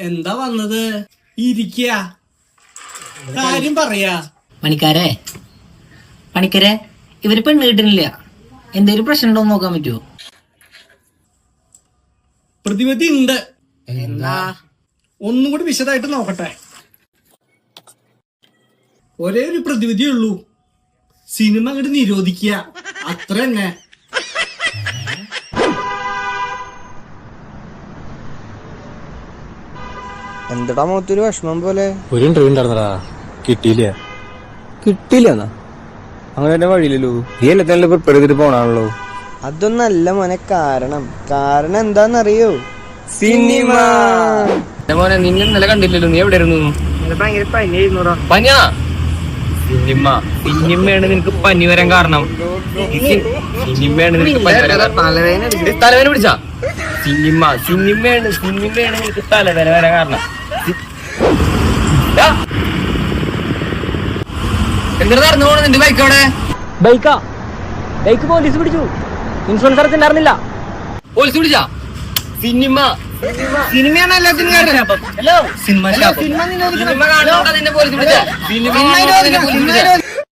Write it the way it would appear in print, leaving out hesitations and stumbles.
എന്താ വന്നത്? ഇരിക്ക, കാര്യം പറയാ. പണിക്കരെ ഇവര് പെണ്ണ് കിട്ടുന്നില്ല, എന്തേലും പ്രശ്നം ഉണ്ടോ നോക്കാൻ പറ്റുമോ? പ്രതിവിധി ഉണ്ട്. എന്താ? ഒന്നും കൂടി വിശദമായിട്ട് നോക്കട്ടെ. ഒരേ ഒരു പ്രതിവിധിയേ ഉള്ളൂ, സിനിമ അങ്ങോട്ട് നിരോധിക്കുക, അത്ര തന്നെ. എന്തടാ മുഖത്തൊരു വിഷമം പോലെ? ഒരു ഇന്റർവ്യൂ ഉണ്ടായിരുന്നടാ, കിട്ടിയില്ല. കിട്ടിയില്ലെന്നാ? അങ്ങനെ തന്നെ വഴിയില്ലല്ലോ, ഈ എല്ലാത്തിനും പ്രിപ്പയർ ചെയ്തിട്ട് പോണാണല്ലോ. അതൊന്നല്ല മോനെ കാരണം. കാരണം എന്താന്നറിയോ? സിനിമ. മോനെ നിന്നെ ഇന്നലെ കണ്ടില്ലല്ലോ, നീ എവിടെയായിരുന്നു? ഭയങ്കര പനിയായിരുന്നോടാ. പനിയാ? സിനിമയാണ് നിനക്ക് പനി വരാൻ കാരണം. സിനിമയാണ് നിനക്ക് തലവേദന പിടിച്ചാ? സിനിമയാണ് നിനക്ക് തലവേദന വരാൻ കാരണം. എന്തിനാ നടന്നു പോണ നിന്റെ ബൈക്ക് അവിടെ? ബൈക്ക് പോലീസ് പിടിച്ചു, ഇൻഷുറൻസ് അടച്ചിട്ടുണ്ടായിരുന്നില്ല. പോലീസ് പിടിച്ചാ? സിനിമയാണ് എല്ലാത്തിനും കാരണം. സിനിമ കാണാൻ നിന്നെ പോലീസ് പിടിച്ചാ? സിനിമ